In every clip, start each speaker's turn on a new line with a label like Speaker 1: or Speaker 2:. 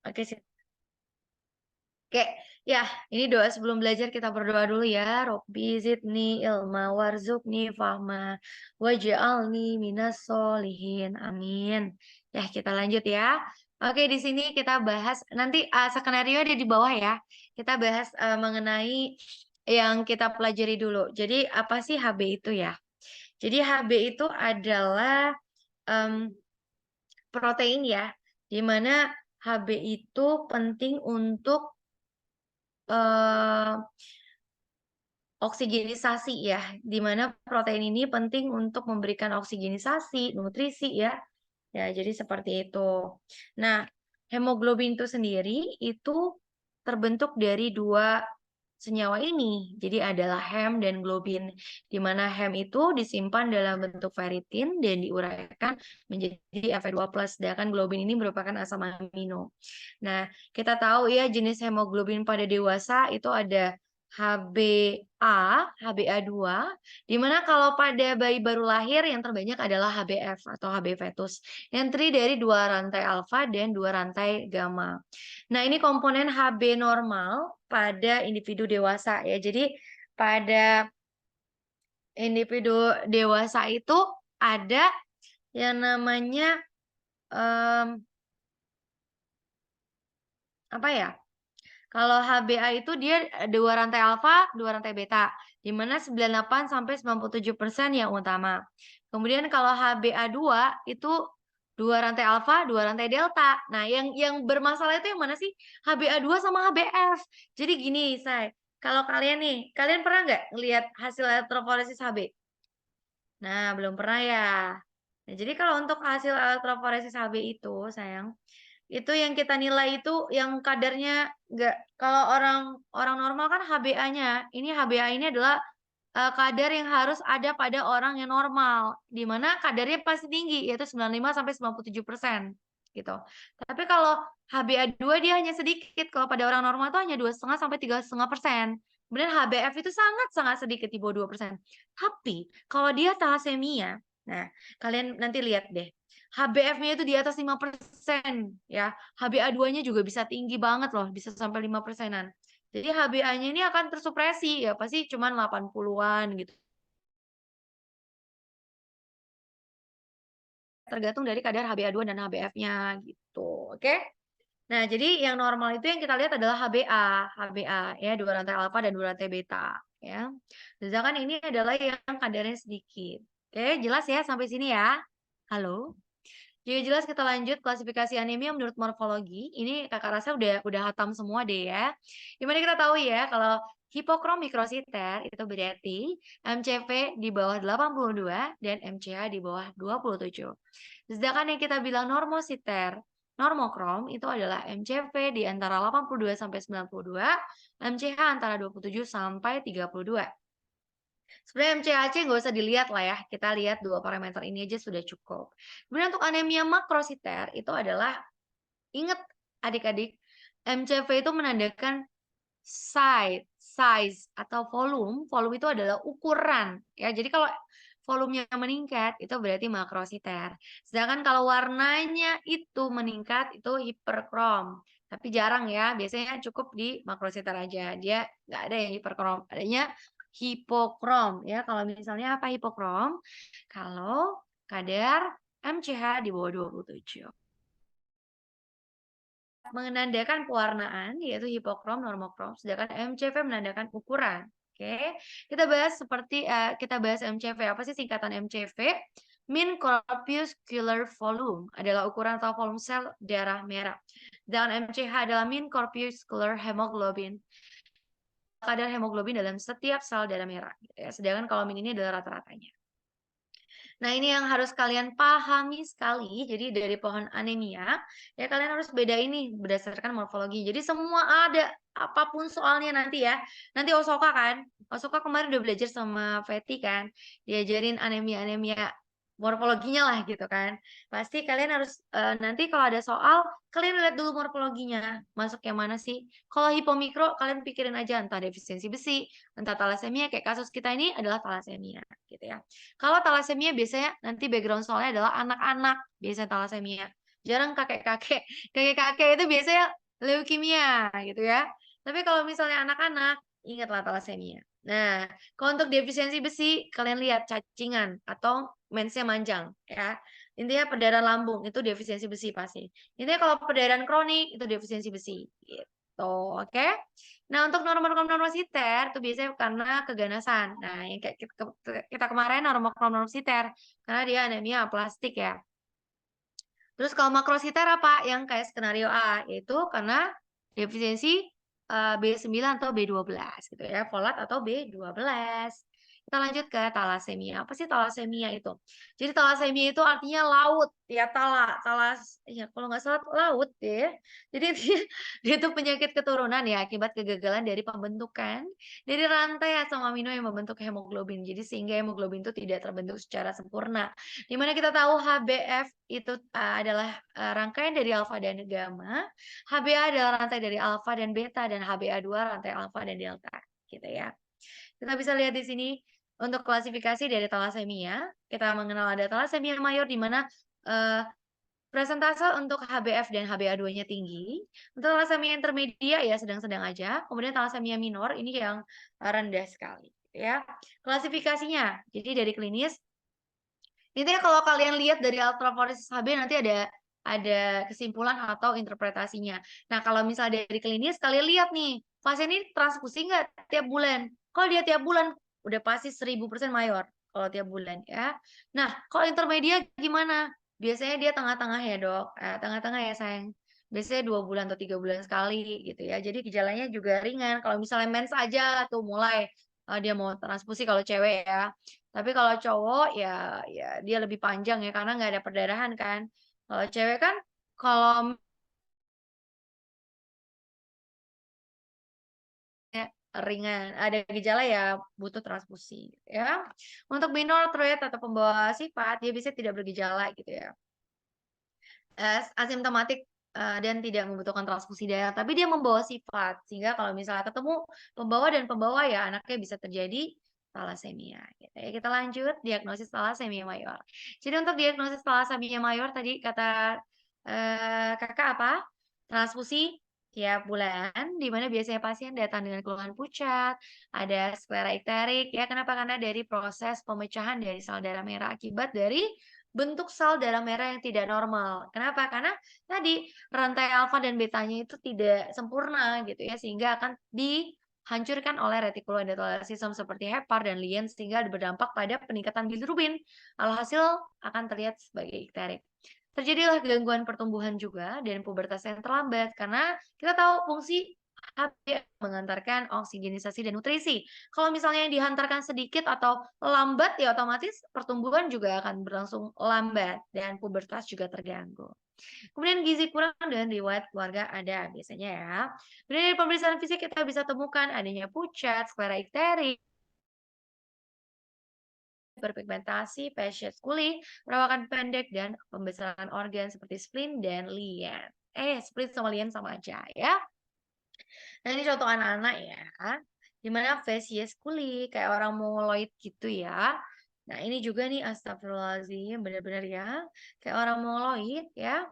Speaker 1: Oke, Oke, ya ini doa sebelum belajar kita berdoa dulu ya. Robbi zidni ilma warzuqni fahma waj'alni minas solihin. Amin. Ya, kita lanjut ya. Oke, di sini kita bahas nanti skenario ada di bawah ya. Kita bahas mengenai yang kita pelajari dulu. Jadi apa sih HB itu ya? Jadi HB itu adalah em, protein ya, di mana HB itu penting untuk eh, oksigenisasi ya, di mana protein ini penting untuk memberikan oksigenisasi, nutrisi ya. Ya, jadi seperti itu. Nah, hemoglobin itu sendiri itu terbentuk dari dua senyawa ini. Jadi adalah hem dan globin, di mana hem itu disimpan dalam bentuk ferritin dan diuraikan menjadi Fe2+, sedangkan globin ini merupakan asam amino. Nah, kita tahu ya jenis hemoglobin pada dewasa itu ada HbA, HbA2, di mana kalau pada bayi baru lahir yang terbanyak adalah HbF atau Hb fetus, yang terdiri dari dua rantai alfa dan dua rantai gamma. Nah, ini komponen Hb normal pada individu dewasa ya. Jadi pada individu dewasa itu ada yang namanya apa ya? Kalau HbA itu dia dua rantai alfa, dua rantai beta, di mana 98 sampai 97% yang utama. Kemudian kalau HbA2 itu dua rantai alfa, dua rantai delta. Nah, yang bermasalah itu yang mana sih? HbA2 sama HbF. Jadi gini, saya kalau kalian nih, kalian pernah nggak ngelihat hasil elektroforesis Hb? Nah, belum pernah ya. Nah, jadi kalau untuk hasil elektroforesis Hb itu, sayang, itu yang kita nilai itu yang kadarnya enggak, kalau orang orang normal kan HbA-nya. Ini HbA ini adalah kadar yang harus ada pada orang yang normal, di mana kadarnya pasti tinggi, yaitu 95 sampai 97% gitu. Tapi kalau HbA2 dia hanya sedikit, kalau pada orang normal itu hanya 2,5 sampai 3,5%. Kemudian HbF itu sangat-sangat sedikit di bawah 2%. Tapi kalau dia thalassemia, nah kalian nanti lihat deh, HbF-nya itu di atas 5% ya. HbA2-nya juga bisa tinggi banget loh, bisa sampai 5%-an. Jadi HbA-nya ini akan tersupresi ya, pasti cuman 80-an gitu. Tergantung dari kadar HbA2 dan HbF-nya gitu. Oke? Nah, jadi yang normal itu yang kita lihat adalah HbA ya, dua rantai alfa dan dua rantai beta ya. Sedangkan ini adalah yang kadarnya sedikit. Oke, jelas ya sampai sini ya? Halo? Jadi jelas kita lanjut klasifikasi anemia menurut morfologi. Ini kakak rasa udah hatam semua deh ya. Dimana kita tahu ya kalau hipokrom mikrositer itu berarti MCV di bawah 82 dan MCH di bawah 27. Sedangkan yang kita bilang normositer, normokrom itu adalah MCV di antara 82 sampai 92, MCH antara 27 sampai 32. Sebenarnya MCAC nggak usah dilihat lah ya, kita lihat dua parameter ini aja sudah cukup. Kemudian untuk anemia makrositer itu adalah, ingat adik-adik, MCV itu menandakan size atau volume. Volume itu adalah ukuran ya. Jadi kalau volumenya meningkat itu berarti makrositer. Sedangkan kalau warnanya itu meningkat itu hiperkrom. Tapi jarang ya, biasanya cukup di makrositer aja. Dia nggak ada yang hiperkrom, adanya hipokrom ya. Kalau misalnya apa hipokrom? Kalau kadar MCH di bawah 27. Menandakan pewarnaan yaitu hipokrom, normokrom, sedangkan MCV menandakan ukuran. Oke, kita bahas MCV. Apa sih singkatan MCV? Mean corpuscular volume adalah ukuran atau volume sel darah merah. Dan MCH adalah mean corpuscular hemoglobin, kadar hemoglobin dalam setiap sel darah merah. Sedangkan kalau mean ini adalah rata-ratanya. Nah, ini yang harus kalian pahami sekali. Jadi dari pohon anemia, ya kalian harus beda ini berdasarkan morfologi. Jadi semua ada, apapun soalnya nanti ya. Nanti Osoka kan, Osoka kemarin udah belajar sama Feti kan, diajarin anemia-anemia morfologinya lah gitu kan. Pasti kalian harus nanti kalau ada soal, kalian lihat dulu morfologinya, masuk yang mana sih. Kalau hipomikro, kalian pikirin aja entah defisiensi besi, entah talasemia, kayak kasus kita ini adalah talasemia gitu ya. Kalau talasemia biasanya nanti background soalnya adalah anak-anak, biasanya talasemia. jarang kakek-kakek. Kakek-kakek itu biasanya leukemia gitu ya. Tapi kalau misalnya anak-anak, ingatlah talasemia. Nah, kalau untuk defisiensi besi, kalian lihat cacingan atau mensnya manjang ya. Intinya perdarahan lambung itu defisiensi besi pasti. Intinya kalau perdarahan kronik itu defisiensi besi gitu, oke? Nah, untuk normokrom-normositer itu biasanya karena keganasan. Nah, yang kayak kita kemarin normokrom-normositer karena dia anemia aplastik ya. Terus kalau makrositer apa? Yang kayak skenario A, yaitu karena defisiensi B9 atau B12 gitu ya, folat atau B12. Kita lanjut ke talasemia. Apa sih talasemia itu? Jadi talasemia itu artinya laut, ya ya kalau nggak salah laut ya. Jadi dia itu penyakit keturunan ya akibat kegagalan dari pembentukan dari rantai asam amino yang membentuk hemoglobin. Jadi sehingga hemoglobin itu tidak terbentuk secara sempurna. Di mana kita tahu HbF itu adalah rangkaian dari alfa dan gamma, Hba adalah rantai dari alfa dan beta, dan Hba2 rantai alfa dan delta, gitu ya. Kita bisa lihat di sini untuk klasifikasi dari talasemia, kita mengenal ada talasemia mayor di mana persentase untuk HbF dan Hba2-nya tinggi. Untuk talasemia intermedia ya sedang-sedang aja. Kemudian talasemia minor ini yang rendah sekali, gitu ya. Klasifikasinya, jadi dari klinis intinya kalau kalian lihat dari ultrafloresis Hb nanti ada kesimpulan atau interpretasinya. Nah, kalau misalnya dari klinis kalian lihat nih, pasien ini transfusi nggak tiap bulan? Kalau dia tiap bulan, udah pasti 1000% mayor kalau tiap bulan ya. Nah, kalau intermedia gimana? Biasanya dia tengah-tengah ya dok, tengah-tengah ya sayang. Biasanya 2 bulan atau 3 bulan sekali gitu ya. Jadi gejalanya juga ringan. Kalau misalnya mens aja tuh mulai dia mau transfusi kalau cewek ya. Tapi kalau cowok ya dia lebih panjang ya karena nggak ada perdarahan kan. Kalau cewek kan kalau ringan, ada gejala ya butuh transfusi ya. Untuk minor threat atau pembawa sifat dia bisa tidak bergejala gitu ya. Asimptomatik dan tidak membutuhkan transfusi darah, tapi dia membawa sifat sehingga kalau misalnya ketemu pembawa dan pembawa ya anaknya bisa terjadi talasemia gitu ya. Kita lanjut diagnosis talasemia mayor. Jadi untuk diagnosis talasemia mayor tadi kata Kakak apa? Transfusi tiap bulan, di mana biasanya pasien datang dengan keluhan pucat, ada sklera ikterik ya. Kenapa? Karena dari proses pemecahan dari sel darah merah akibat dari bentuk sel darah merah yang tidak normal. Kenapa? Karena tadi rantai alfa dan betanya itu tidak sempurna gitu ya, sehingga akan dihancurkan oleh retikuloendothelial sistem seperti hepar dan lien sehingga berdampak pada peningkatan bilirubin. Alhasil akan terlihat sebagai ikterik. Terjadilah gangguan pertumbuhan juga dan pubertas yang terlambat karena kita tahu fungsi HB mengantarkan oksigenisasi dan nutrisi. Kalau misalnya yang dihantarkan sedikit atau lambat ya otomatis pertumbuhan juga akan berlangsung lambat dan pubertas juga terganggu. Kemudian gizi kurang dan riwayat keluarga ada biasanya ya. Kemudian dari pemeriksaan fisik kita bisa temukan adanya pucat, sklera ikterik, berpigmentasi, Behcet kulit, perawakan pendek, dan pembesaran organ seperti spleen dan lien. Spleen sama lien sama aja ya. Nah, ini contoh anak-anak ya, di mana facies kulit kayak orang mongoloid gitu ya. Nah, ini juga nih astagfirullahaladzim, benar-benar ya, kayak orang mongoloid ya.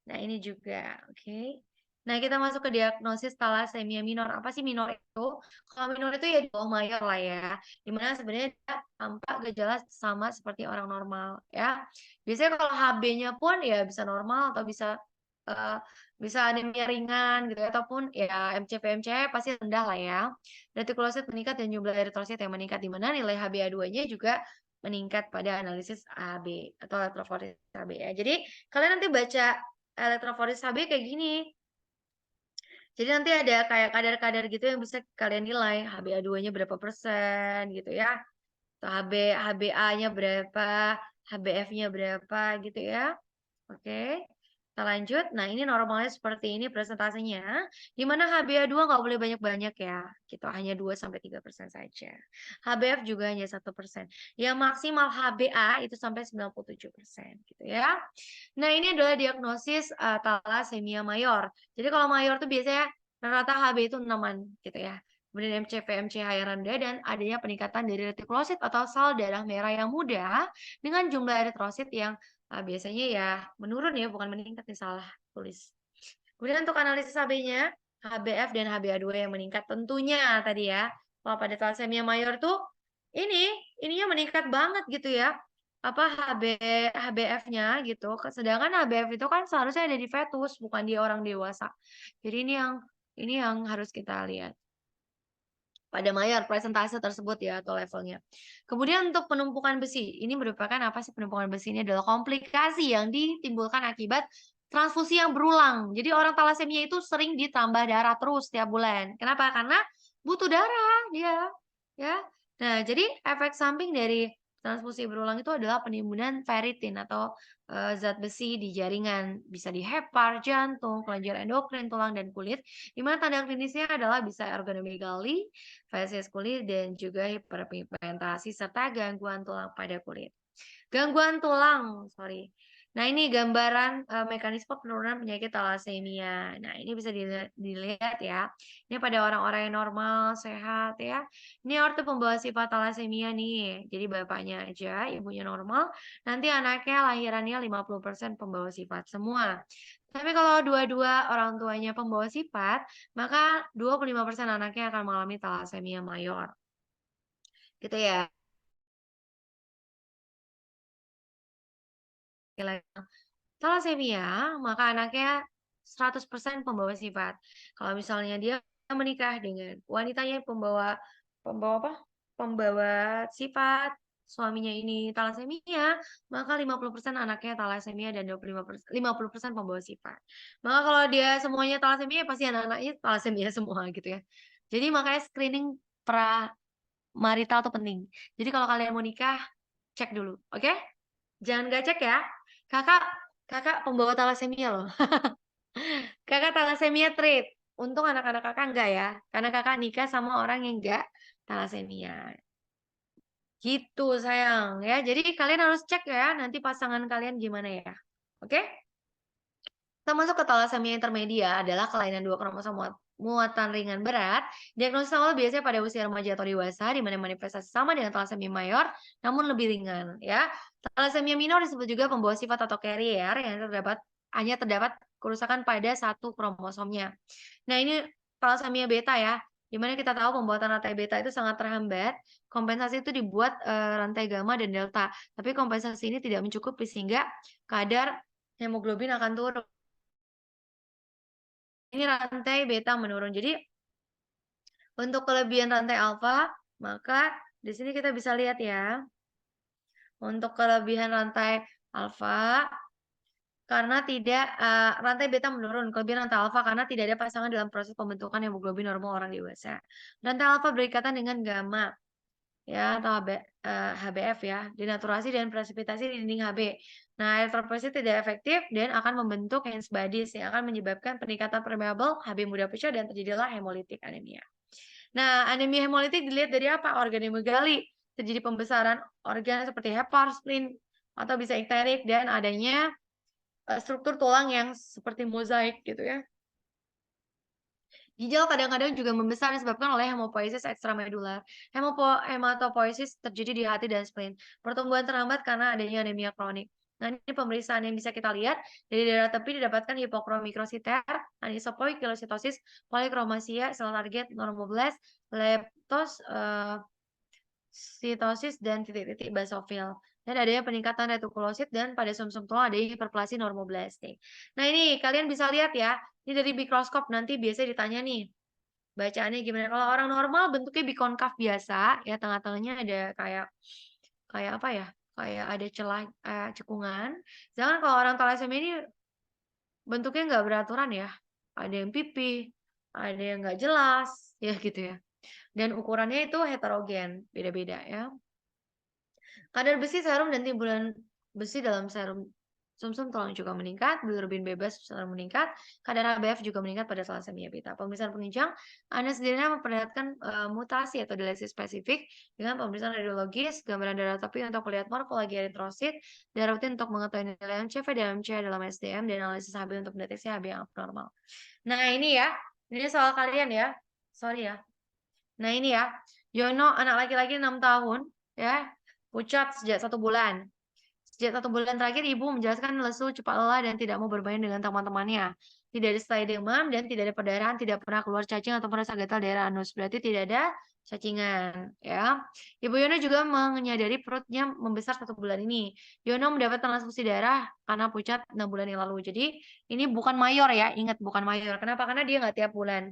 Speaker 1: Nah, ini juga, oke. Nah, kita masuk ke diagnosis talasemia minor. Apa sih minor itu? Kalau minor itu ya di bawah mayor lah ya. Dimana sebenarnya dia tampak gejala sama seperti orang normal ya. Biasanya kalau HB-nya pun ya bisa normal atau eh, bisa anemia ringan gitu ya, ataupun ya MCV pasti rendah lah ya. Retikulosit meningkat dan jumlah eritrosit yang meningkat di mana nilai HbA2-nya juga meningkat pada analisis AB atau elektroforesis AB ya. Jadi kalian nanti baca elektroforesis AB kayak gini. Jadi nanti ada kayak kadar-kadar gitu yang bisa kalian nilai HbA2-nya berapa persen gitu ya. Atau HbA-nya berapa, HbF-nya berapa gitu ya. Oke, kita lanjut. Nah, ini normalnya seperti ini presentasinya, di mana HbA2 nggak boleh banyak-banyak ya, gitu, hanya 2-3% saja. HbF juga hanya 1%. Yang maksimal HbA itu sampai 97%, gitu ya. Nah, ini adalah diagnosis talasemia mayor. Jadi kalau mayor itu biasanya rata-rata Hb itu 6-an, gitu ya. Kemudian MCV, MCH yang rendah, dan adanya peningkatan dari retikulosit atau sel darah merah yang muda dengan jumlah eritrosit yang biasanya ya menurun ya, bukan meningkat nih, salah tulis. Kemudian untuk analisis HB-nya, HBF dan HbA2 yang meningkat tentunya tadi ya. Kalau pada thalassemia mayor tuh ininya meningkat banget gitu ya. Apa HBF-nya gitu. Sedangkan HBF itu kan seharusnya ada di fetus, bukan di orang dewasa. Jadi ini yang harus kita lihat pada mayor presentase tersebut ya atau levelnya. Kemudian untuk penumpukan besi, ini merupakan apa sih penumpukan besi? Ini adalah komplikasi yang ditimbulkan akibat transfusi yang berulang. Jadi orang talasemia itu sering ditambah darah terus tiap bulan. Kenapa? Karena butuh darah dia, ya. Nah, jadi efek samping dari transfusi berulang itu adalah penimbunan ferritin atau zat besi di jaringan, bisa di hepar, jantung, kelenjar endokrin, tulang dan kulit. Di mana tanda klinisnya adalah bisa organomegali, fasies kulit dan juga hiperpigmentasi serta gangguan tulang pada kulit. Gangguan tulang, sorry. Nah, ini gambaran mekanisme penurunan penyakit talasemia. Nah, ini bisa dilihat ya. Ini pada orang-orang yang normal, sehat ya. Ini ortu pembawa sifat talasemia nih. Jadi bapaknya aja, ibunya normal. Nanti anaknya lahirannya 50% pembawa sifat semua. Tapi kalau dua-dua orang tuanya pembawa sifat, maka 25% anaknya akan mengalami talasemia mayor. Gitu ya. Talasemia, maka anaknya 100% pembawa sifat. Kalau misalnya dia menikah dengan wanitanya pembawa pembawa apa? Pembawa sifat, suaminya ini talasemia, maka 50% anaknya talasemia dan 50% pembawa sifat. Maka kalau dia semuanya talasemia, pasti anak-anaknya talasemia semua gitu ya. Jadi makanya screening marital itu penting. Jadi kalau kalian mau nikah, cek dulu, oke? Jangan gak cek ya. Kakak Kakak pembawa talasemia loh. Kakak talasemia trait. Untung anak-anak kakak enggak ya. Karena kakak nikah sama orang yang enggak talasemia. Gitu sayang ya. Jadi kalian harus cek ya nanti pasangan kalian gimana ya. Oke? Termasuk ke talasemia intermedia adalah kelainan dua kromosom muatan ringan berat. Diagnosis awal biasanya pada usia remaja atau dewasa, di mana manifestasi sama dengan talasemia mayor, namun lebih ringan. Ya, talasemia minor disebut juga pembawa sifat atau carrier yang hanya terdapat kerusakan pada satu kromosomnya. Nah, ini talasemia beta ya, di mana kita tahu pembuatan rantai beta itu sangat terhambat. Kompensasi itu dibuat rantai gamma dan delta, tapi kompensasi ini tidak mencukupi sehingga kadar hemoglobin akan turun. Ini rantai beta menurun. Jadi untuk kelebihan rantai alfa, maka di sini kita bisa lihat ya. Untuk kelebihan rantai alfa karena tidak rantai beta menurun, kelebihan rantai alfa karena tidak ada pasangan dalam proses pembentukan hemoglobin normal orang dewasa. Rantai alfa berikatan dengan gamma ya atau HBF ya, denaturasi dan presipitasi di dinding HB. Nah, elektroforesi tidak efektif dan akan membentuk Hens bodies yang akan menyebabkan peningkatan permeable, HB mudah pecah dan terjadilah hemolitik anemia. Nah, anemia hemolitik dilihat dari apa? Organomegali, terjadi pembesaran organ seperti hepar, spleen, atau bisa ikterik dan adanya struktur tulang yang seperti mozaik gitu ya. Ginjal kadang-kadang juga membesar disebabkan oleh hemopoiesis ekstramedular. Hematopoiesis terjadi di hati dan spleen. Pertumbuhan terhambat karena adanya anemia kronik. Nah, ini pemeriksaan yang bisa kita lihat dari darah tepi didapatkan hipokromikrositer, anisopoikilositosis, polikromasia, sel target, normoblast, leptositosis, dan titik-titik basofil. Dan adanya peningkatan retikulosit dan pada sumsum tulang adanya hiperplasi normoblastik. Nah, ini kalian bisa lihat ya. Ini dari mikroskop nanti biasanya ditanya nih, bacaannya gimana. Kalau orang normal bentuknya bikonkav biasa, ya tengah-tengahnya ada kayak apa ya? Kayak ada celah cekungan. Sedangkan kalau orang thalassemia ini bentuknya nggak beraturan ya. Ada yang pipih, ada yang nggak jelas, ya gitu ya. Dan ukurannya itu heterogen, beda-beda ya. Kadar besi serum dan timbulan besi dalam serum sumsum tulang juga meningkat, bilirubin bebas serum meningkat, kadar HbF juga meningkat pada thalassemia beta. Pemeriksaan penunjang, anestesinya memperlihatkan mutasi atau delesi spesifik dengan pemeriksaan radiologis, gambaran darah tepi untuk melihat morfologi eritrosit, darah rutin untuk mengetahui nilai MCV dan MC dalam SDM, dan analisis HB untuk mendeteksi HB yang abnormal. Nah ini ya, ini soal kalian ya, sorry ya. Nah ini ya, Yono anak laki-laki 6 tahun, ya, pucat sejak 1 bulan. Sejak 1 bulan terakhir ibu menjelaskan lesu, cepat lelah, dan tidak mau bermain dengan teman-temannya. Tidak ada disertai demam dan tidak ada perdarahan, tidak pernah keluar cacing atau merasa gatal daerah anus. Berarti tidak ada cacingan, ya. Ibu Yono juga menyadari perutnya membesar 1 bulan ini. Yono mendapat transfusi darah karena pucat 6 bulan yang lalu. Jadi ini bukan mayor ya, ingat bukan mayor. Kenapa? Karena dia nggak tiap bulan.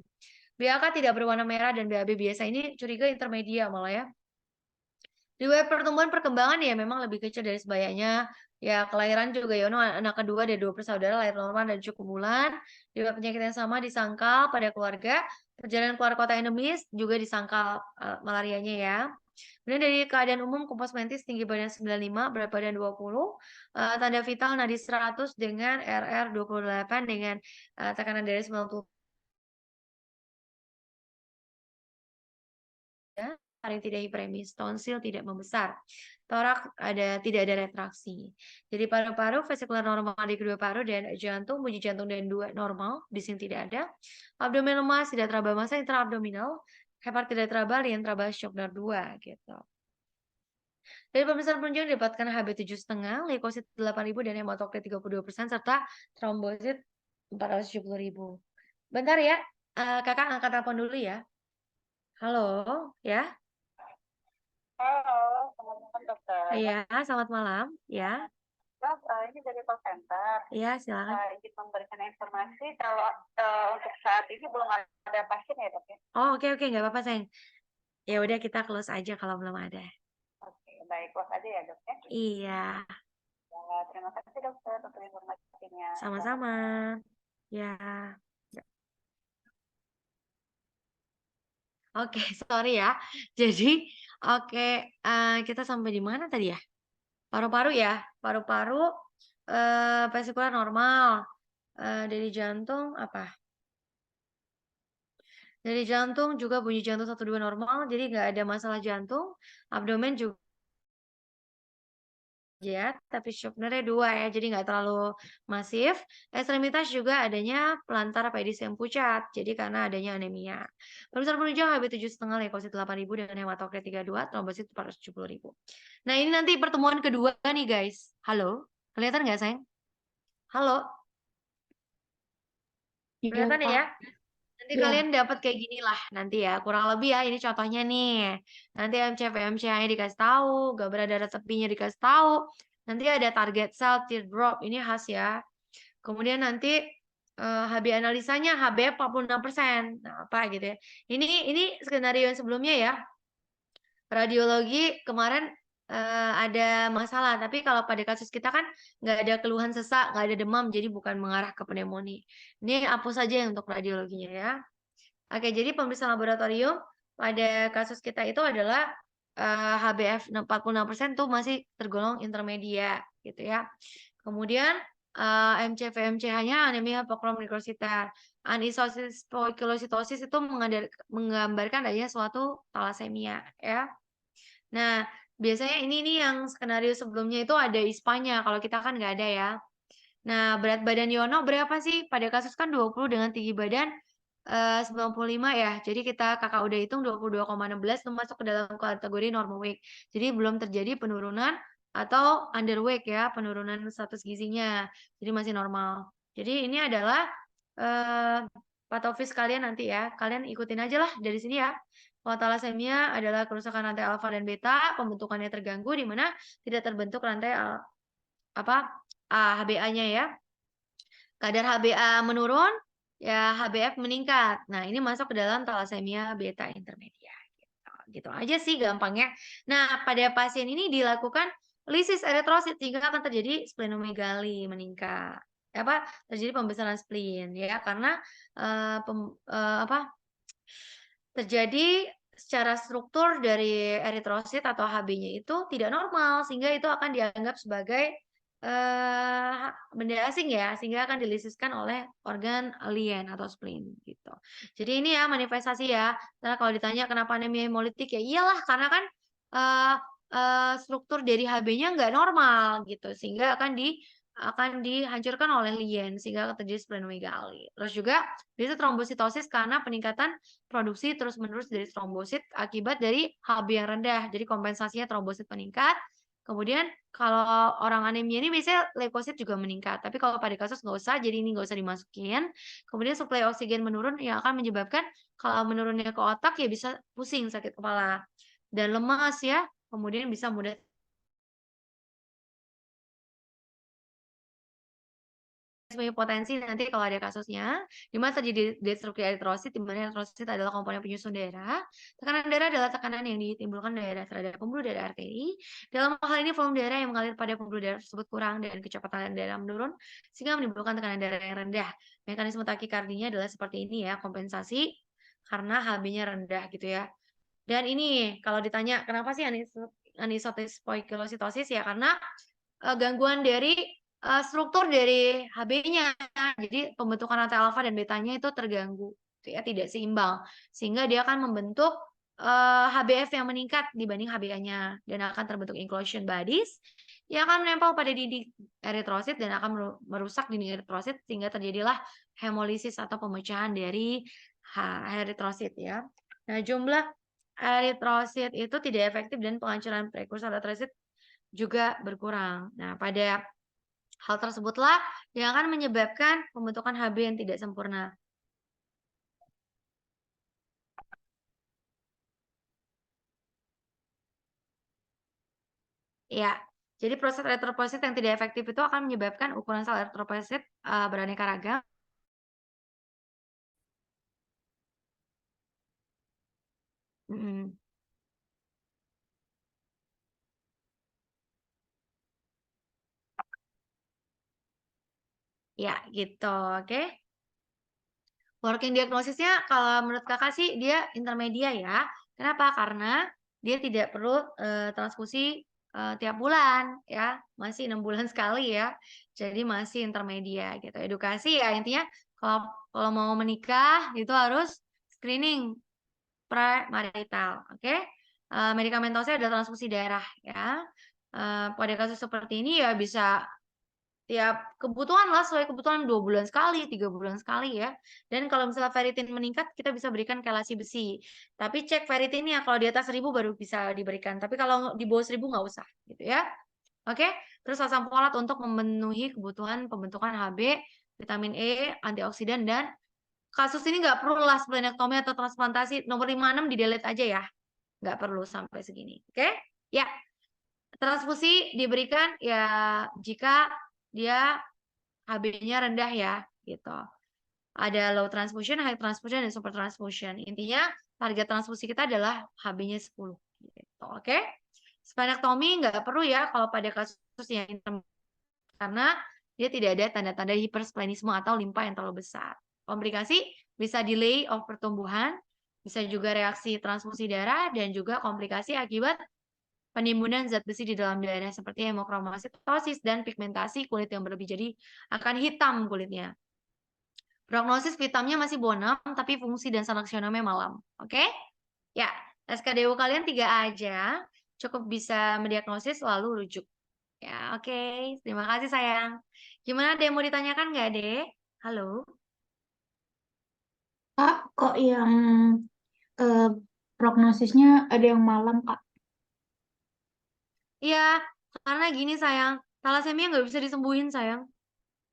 Speaker 1: BAK tidak berwarna merah dan BAB biasa. Ini curiga intermedia malah ya. Riwayat pertumbuhan perkembangan ya memang lebih kecil dari sebayanya. Ya kelahiran juga Yono anak kedua dari 2 bersaudara lahir normal dan cukup bulan. Riwayat penyakit yang sama disangkal pada keluarga. Perjalanan keluar kota endemis juga disangkal malarianya ya. Kemudian dari keadaan umum kompos mentis tinggi badan 95, berat badan 20, tanda vital nadi 100 dengan RR 28 dengan tekanan darah 90. Paling tidak hiperemis, tonsil tidak membesar, torak tidak ada retraksi. Jadi paru-paru vesikular normal di kedua paru dan jantung, bunyi jantung dan 2 normal, di sini tidak ada. Abdomen lemas, tidak teraba massa intraabdominal, hepar tidak teraba, lien teraba, Schopner 2 gitu. Dari pemeriksaan penunjang didapatkan Hb 7,5, leukosit 8.000 dan hematokrit 32% serta trombosit 470.000. Bentar ya, Kakak angkat telepon dulu ya. Halo, ya.
Speaker 2: Halo, selamat malam dokter.
Speaker 1: Iya, selamat malam. Ya,
Speaker 2: Dok, ini dari call center.
Speaker 1: iya silakan.
Speaker 2: Izin memberikan informasi kalau untuk saat ini belum ada pasien ya dok ya?
Speaker 1: Oh oke nggak apa-apa sayang. Ya udah kita close aja kalau belum ada.
Speaker 2: Oke, baik, close aja ya dok ya.
Speaker 1: Iya,
Speaker 2: Ya, terima kasih dokter untuk informasinya.
Speaker 1: sama-sama. Ya. Oke, sorry ya. Jadi, oke, kita sampai di mana tadi ya? Paru-paru ya, paru-paru vesikular normal. Dari jantung apa? Dari jantung juga bunyi jantung 1-2 normal, jadi nggak ada masalah jantung. Abdomen juga ya, tapi Schopnernya 2 ya, jadi nggak terlalu masif. Ekstremitas juga adanya pelantar pedis yang pucat, jadi karena adanya anemia. Pemeriksaan penunjang Hb 7,5, leukosit 8.000 dan hematokrit 32, trombosit 470.000. Nah ini nanti pertemuan kedua nih guys. Halo, kelihatan nggak sayang? Halo, kelihatan ya? Nanti kalian dapat kayak gini lah nanti ya, kurang lebih ya ini contohnya nih. Nanti MCV-MCH-nya dikasih tahu, gambaran darah tepinya dikasih tahu. Nanti ada target cell teardrop, ini khas ya. Kemudian nanti HB analisanya HB 46%. Nah, apa gitu ya. Ini skenario yang sebelumnya ya. Radiologi kemarin ada masalah, tapi kalau pada kasus kita kan nggak ada keluhan sesak, nggak ada demam, jadi bukan mengarah ke pneumonia. Ini hapus saja yang untuk radiologinya ya. Oke, jadi pemeriksaan laboratorium pada kasus kita itu adalah HbF 46% tuh masih tergolong intermedia gitu ya. Kemudian MCV-MCH-nya anemia pokromikrosit. Anisosis poikilositosis itu menggambarkan adanya suatu talasemia ya. Nah, biasanya ini yang skenario sebelumnya itu ada ISPA-nya, kalau kita kan nggak ada ya. Nah, berat badan Yono berapa sih? Pada kasus kan 20 dengan tinggi badan 95 ya. Jadi kakak udah hitung 22,16 itu masuk ke dalam kategori normal weight. Jadi belum terjadi penurunan atau underweight ya, penurunan status gizinya. Jadi masih normal. Jadi ini adalah patofis kalian nanti ya. Kalian ikutin aja lah dari sini ya. Kalau thalassemia adalah kerusakan rantai alfa dan beta, pembentukannya terganggu di mana tidak terbentuk rantai HbA-nya ya. Kadar HbA menurun, ya HbF meningkat. Nah, ini masuk ke dalam thalassemia beta intermedia. Gitu aja sih gampangnya. Nah, pada pasien ini dilakukan lisis eritrosit sehingga akan terjadi splenomegali meningkat. Terjadi pembesaran spleen ya karena terjadi secara struktur dari eritrosit atau HB-nya itu tidak normal sehingga itu akan dianggap sebagai benda asing ya, sehingga akan dilisiskan oleh organ alien atau spleen gitu. Jadi ini ya manifestasi ya. Nah, kalau ditanya kenapa anemia hemolitik ya iyalah karena kan struktur dari HB-nya nggak normal gitu, sehingga akan dihancurkan oleh lien sehingga terjadi splenomegali. Terus juga bisa trombositosis karena peningkatan produksi terus-menerus dari trombosit akibat dari HB yang rendah. Jadi kompensasinya trombosit meningkat, Kemudian kalau orang anemia ini biasanya leukosit juga meningkat, tapi kalau pada kasus nggak usah, jadi ini nggak usah dimasukin. Kemudian suplai oksigen menurun yang akan menyebabkan kalau menurunnya ke otak ya bisa pusing, sakit kepala, dan lemas ya, kemudian bisa mudah sebagai potensi nanti kalau ada kasusnya, di mana terjadi destruksi eritrosit, di mana eritrosit adalah komponen penyusun darah. Tekanan darah adalah tekanan yang ditimbulkan darah terhadap pembuluh darah arteri. Dalam hal ini volume darah yang mengalir pada pembuluh darah tersebut kurang dan kecepatan darah menurun, sehingga menimbulkan tekanan darah yang rendah. Mekanisme takikardinya adalah seperti ini ya, kompensasi karena HB-nya rendah gitu ya. Dan ini kalau ditanya kenapa sih anisotrosis poikilositosis ya karena gangguan dari struktur dari HB-nya. Jadi pembentukan rantai alfa dan betanya itu terganggu, gitu ya, tidak seimbang. Sehingga dia akan membentuk HbF yang meningkat dibanding HbA-nya dan akan terbentuk inclusion bodies yang akan menempel pada dinding eritrosit dan akan merusak dinding eritrosit sehingga terjadilah hemolisis atau pemecahan dari eritrosit ya. Nah, jumlah eritrosit itu tidak efektif dan penghancuran prekursor eritrosit juga berkurang. Nah, pada hal tersebutlah yang akan menyebabkan pembentukan HB yang tidak sempurna. Ya, jadi proses eritropoiesit yang tidak efektif itu akan menyebabkan ukuran sel eritropoiesit beraneka ragam. Mm-mm. Ya, gitu, oke. Working diagnosisnya kalau menurut kakak sih dia intermedia ya. Kenapa? Karena dia tidak perlu transfusi tiap bulan ya, masih 6 bulan sekali ya. Jadi masih intermedia gitu. Edukasi ya intinya kalau kalau mau menikah itu harus screening premarital, oke? Medikamentosnya adalah transfusi darah ya. Pada kasus seperti ini ya bisa tiap kebutuhan lah, sesuai kebutuhan 2 bulan sekali, 3 bulan sekali ya. Dan kalau misalnya ferritin meningkat, kita bisa berikan kelasi besi. Tapi cek ferritinnya, kalau di atas 1000 baru bisa diberikan. Tapi kalau di bawah 1000 nggak usah gitu ya. Oke, terus asam folat untuk memenuhi kebutuhan pembentukan HB, vitamin E, antioksidan, dan kasus ini nggak perlu lah splenektomi atau transplantasi. Nomor 56 di-delete aja ya. Nggak perlu sampai segini. Oke? Ya, transfusi diberikan ya jika dia HB-nya rendah ya, gitu. Ada low transfusion, high transfusion, dan super transfusion. Intinya target transfusi kita adalah HB-nya 10. Gitu, oke? Splenektomi nggak perlu ya kalau pada kasus yang karena dia tidak ada tanda-tanda hipersplenisme atau limpa yang terlalu besar. Komplikasi bisa delay of pertumbuhan, bisa juga reaksi transfusi darah, dan juga komplikasi akibat penimbunan zat besi di dalam darah seperti hemokromasitosis dan pigmentasi kulit yang berlebih. Jadi akan hitam kulitnya. Prognosis hitamnya masih bonam, tapi fungsi dan salaksionamnya malam. Oke? Ya, SKDU kalian 3 aja. Cukup bisa mendiagnosis lalu rujuk. Ya, oke. Terima kasih sayang. Gimana, ada yang mau ditanyakan nggak, Dek? Halo?
Speaker 3: Kak, kok yang eh, prognosisnya ada yang malam, Kak?
Speaker 1: Iya, karena gini sayang. Thalassemia nggak bisa disembuhin sayang.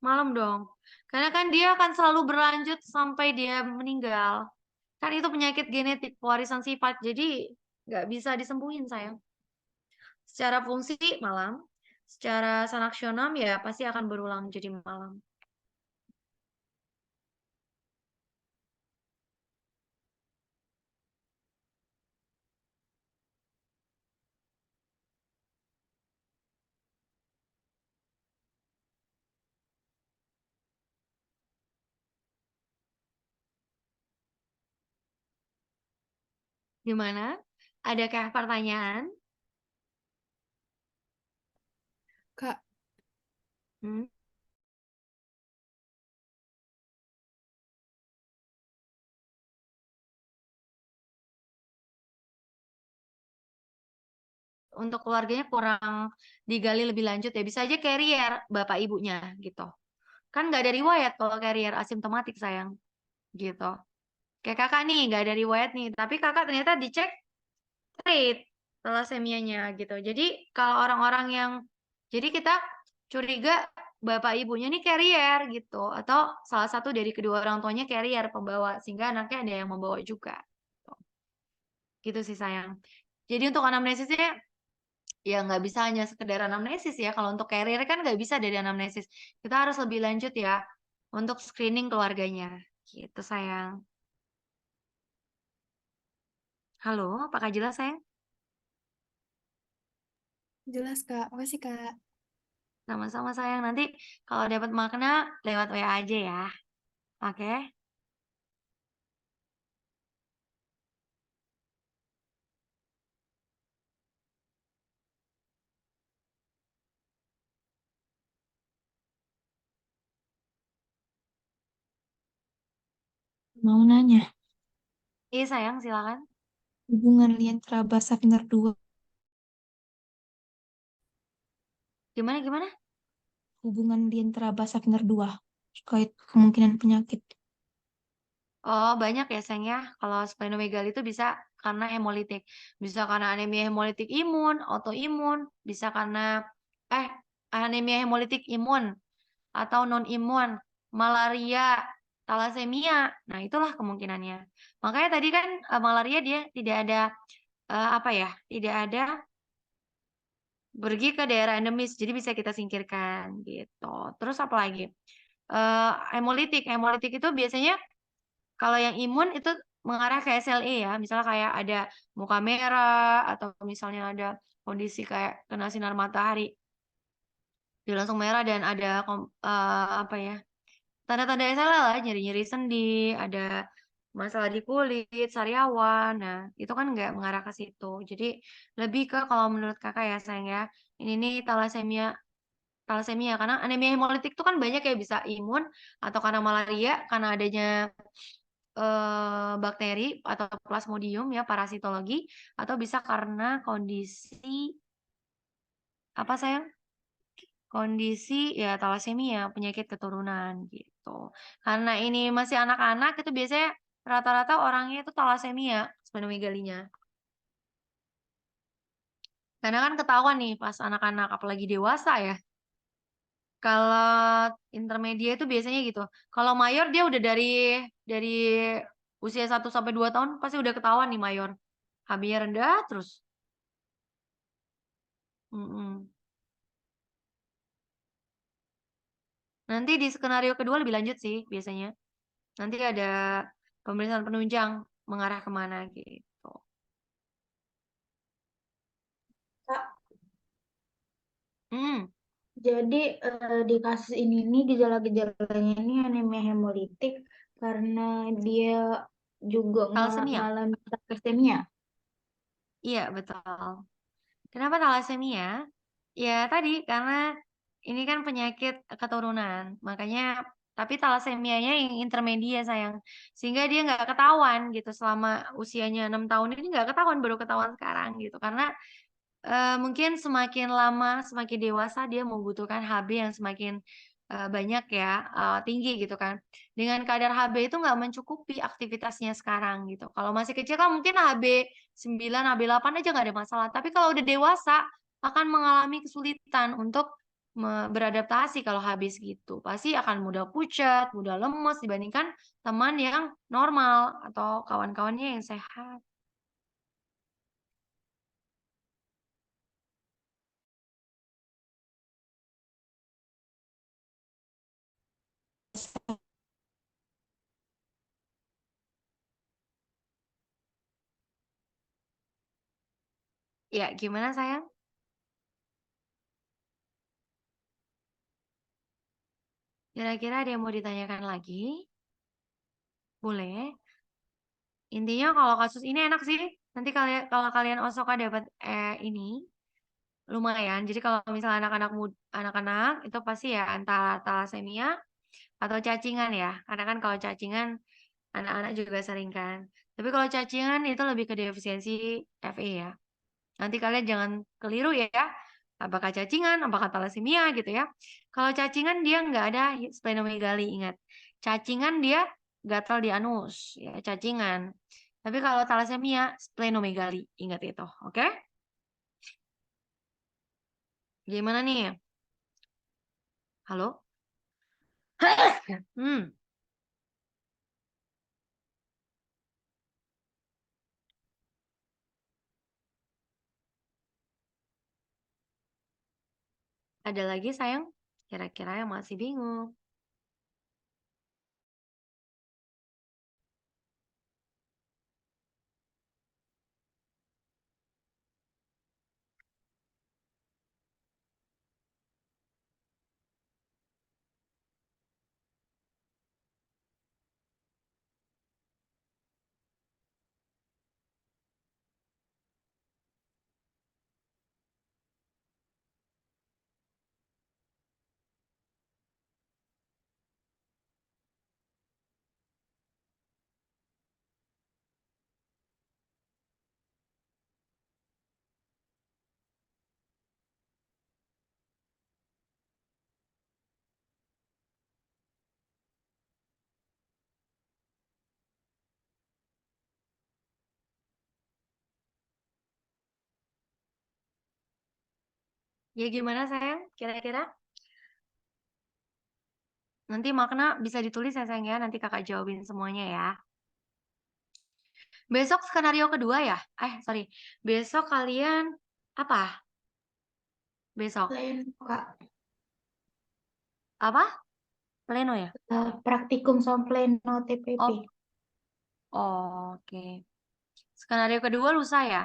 Speaker 1: Malam dong. Karena kan dia akan selalu berlanjut sampai dia meninggal. Kan itu penyakit genetik, pewarisan sifat. Jadi nggak bisa disembuhin sayang. Secara fungsi malam, secara sanaksionam ya pasti akan berulang jadi malam. Gimana? Adakah pertanyaan?
Speaker 3: Kak,
Speaker 1: Hmm? Untuk keluarganya kurang digali lebih lanjut ya. Bisa aja carrier bapak ibunya gitu. Kan nggak ada riwayat kalau carrier asimptomatik sayang. Gitu. Kayak kakak nih nggak ada riwayat nih. Tapi kakak ternyata dicek straight. talasemianya gitu. Jadi kalau orang-orang yang jadi kita curiga bapak ibunya nih carrier gitu atau salah satu dari kedua orang tuanya carrier pembawa sehingga anaknya ada yang membawa juga. Gitu sih sayang. Jadi untuk anamnesisnya ya nggak bisa hanya sekedar anamnesis ya. Kalau untuk carrier kan nggak bisa dari anamnesis. Kita harus lebih lanjut ya untuk screening keluarganya. Gitu sayang. Halo, apakah jelas sayang?
Speaker 4: Jelas, Kak. Makasih, Kak.
Speaker 1: Sama-sama sayang. Nanti kalau dapat makna lewat WA aja ya. Oke.
Speaker 4: Mau nanya,
Speaker 1: Iya sayang, silakan.
Speaker 4: hubungan Lian Trabasa Safiner 2,
Speaker 1: Gimana gimana?
Speaker 4: hubungan Lian Trabasa Safiner 2 terkait kemungkinan penyakit.
Speaker 1: Oh, banyak ya sayang ya. Kalau splenomegaly itu bisa karena hemolitik. Bisa karena anemia hemolitik imun, autoimun, bisa karena anemia hemolitik imun atau non imun, malaria, talasemia. Nah, itulah kemungkinannya. Makanya tadi kan malaria dia tidak ada apa ya? Tidak ada pergi ke daerah endemis, jadi bisa kita singkirkan gitu. Terus apa lagi? Hemolitik itu biasanya kalau yang imun itu mengarah ke SLE ya, misalnya kayak ada muka merah atau misalnya ada kondisi kayak kena sinar matahari, dia langsung merah dan ada apa ya, tanda-tanda SLE lah, nyeri-nyeri sendi, ada masalah di kulit, sariawan. Nah, itu kan nggak mengarah ke situ. Jadi lebih ke kalau menurut kakak ya sayang ya, ini nih talasemia karena anemia hemolitik itu kan banyak ya bisa imun atau karena malaria karena adanya bakteri atau plasmodium ya parasitologi atau bisa karena kondisi apa sayang? Kondisi ya talasemia, penyakit keturunan gitu. Karena ini masih anak-anak itu biasanya rata-rata orangnya itu talasemia splenomegalynya. Karena kan ketahuan nih pas anak-anak apalagi dewasa ya. Kalau intermedia itu biasanya gitu. Kalau mayor dia udah dari usia 1 sampai 2 tahun pasti udah ketahuan nih mayor. HB-nya rendah terus. Mm-mm. Nanti di skenario kedua lebih lanjut sih biasanya. Nanti ada pemeriksaan penunjang mengarah kemana gitu.
Speaker 3: Kak,
Speaker 1: Hmm,
Speaker 3: jadi di kasus ini nih gejala-gejalanya ini anemia hemolitik karena dia juga
Speaker 1: thalassemia.
Speaker 3: mengalami thalassemia.
Speaker 1: Iya, betul. Kenapa thalassemia? Ya tadi karena ini kan penyakit keturunan, makanya tapi talassemianya yang intermedia sayang, sehingga dia nggak ketahuan gitu selama usianya 6 tahun ini nggak ketahuan baru ketahuan sekarang gitu karena mungkin semakin lama semakin dewasa dia membutuhkan HB yang semakin banyak ya tinggi gitu kan. Dengan kadar HB itu nggak mencukupi aktivitasnya sekarang gitu. Kalau masih kecil kan mungkin HB 9, HB 8 aja nggak ada masalah. Tapi kalau udah dewasa akan mengalami kesulitan untuk beradaptasi kalau habis gitu. Pasti akan mudah pucat, mudah lemes dibandingkan teman yang normal atau kawan-kawannya yang sehat. Ya, gimana sayang? Kira-kira ada yang mau ditanyakan lagi? Boleh. Intinya kalau kasus ini enak sih. Nanti kalau kalian Osoka dapat ini lumayan. Jadi kalau misalnya anak-anak itu pasti ya antara talasemia atau cacingan ya. Karena kan kalau cacingan anak-anak juga sering kan. Tapi kalau cacingan itu lebih ke defisiensi Fe ya. Nanti kalian jangan keliru ya. Apakah cacingan, apakah talasemia gitu ya. Kalau cacingan dia nggak ada splenomegaly, ingat. Cacingan dia gatal di anus, ya cacingan. Tapi kalau talasemia, splenomegaly, ingat itu, oke? Gimana nih? Halo? Hmm, ada lagi sayang? Kira-kira yang masih bingung. Ya gimana sayang? Kira-kira? Nanti makna bisa ditulis ya sayang ya. Nanti kakak jawabin semuanya ya. Besok skenario kedua ya? Sorry. Besok kalian apa? Besok.
Speaker 3: Pleno, Kak.
Speaker 1: Apa? Pleno ya?
Speaker 3: Praktikum sama pleno TPP.
Speaker 1: Oke. Skenario kedua lusa ya?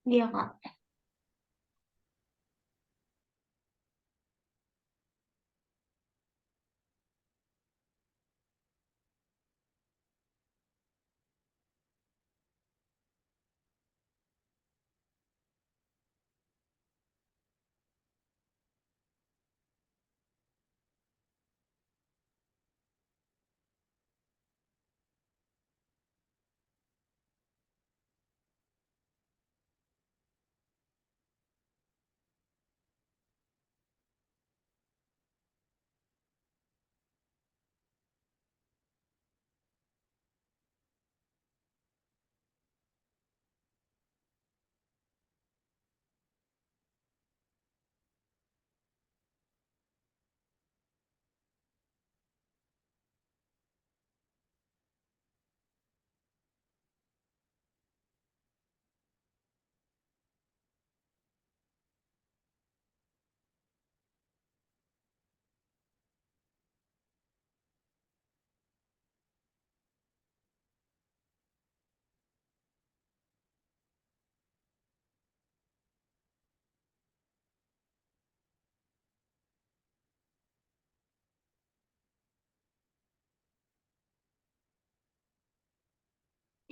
Speaker 3: Iya, Kak.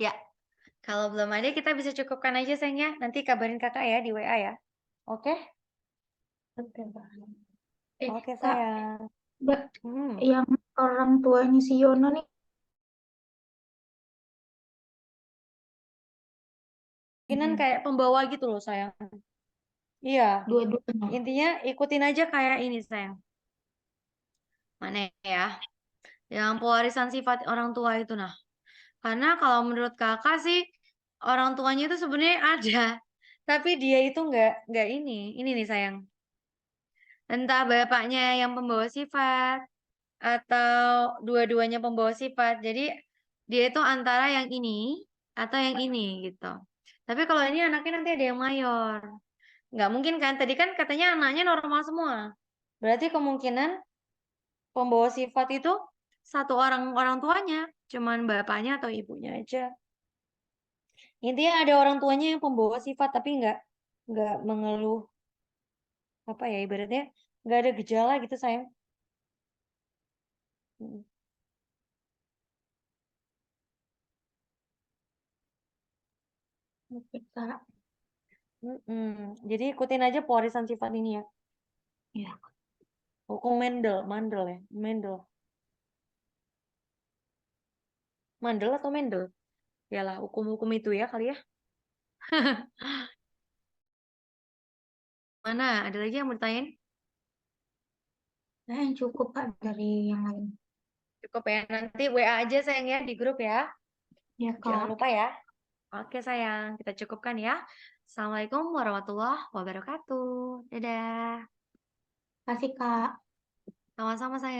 Speaker 1: Ya. Kalau belum ada kita bisa cukupkan aja sayang ya. Nanti kabarin kakak ya di WA ya. Oke?
Speaker 3: Oke, Kak.
Speaker 1: Oke
Speaker 3: Kak,
Speaker 1: sayang.
Speaker 3: Mbak,
Speaker 1: Hmm.
Speaker 3: yang orang tuanya si Yono nih,
Speaker 1: Kemungkinan kayak pembawa gitu loh sayang. Iya.
Speaker 3: dua-duanya.
Speaker 1: Intinya ikutin aja kayak ini sayang. Mana ya? Yang pewarisan sifat orang tua itu nah. Karena kalau menurut kakak sih orang tuanya itu sebenarnya ada, tapi dia itu nggak ini nih sayang. Entah bapaknya yang pembawa sifat atau dua-duanya pembawa sifat. Jadi dia itu antara yang ini atau yang ini gitu. Tapi kalau ini anaknya nanti ada yang mayor. Nggak mungkin kan? Tadi kan katanya anaknya normal semua. Berarti kemungkinan pembawa sifat itu satu orang tuanya, cuman bapaknya atau ibunya aja. Intinya ada orang tuanya yang pembawa sifat tapi nggak mengeluh apa ya ibaratnya nggak ada gejala gitu sayang. Mm.
Speaker 3: Oke, Kak.
Speaker 1: Jadi ikutin aja pewarisan sifat ini ya.
Speaker 3: Ya.
Speaker 1: Hukum Mendel, Mandel ya, Mendel, Mandel atau Mendel? Yalah hukum-hukum itu ya kali ya. Mana? Ada lagi yang mau ditanyain?
Speaker 3: Nah, yang cukup, Kak, dari yang lain.
Speaker 1: Cukup ya. Nanti WA aja sayang ya di grup ya.
Speaker 3: Ya,
Speaker 1: Jangan
Speaker 3: Kak.
Speaker 1: lupa ya. Oke sayang, kita cukupkan ya. Assalamualaikum warahmatullahi wabarakatuh. Dadah.
Speaker 3: Kasih Kak.
Speaker 1: Sama-sama sayang.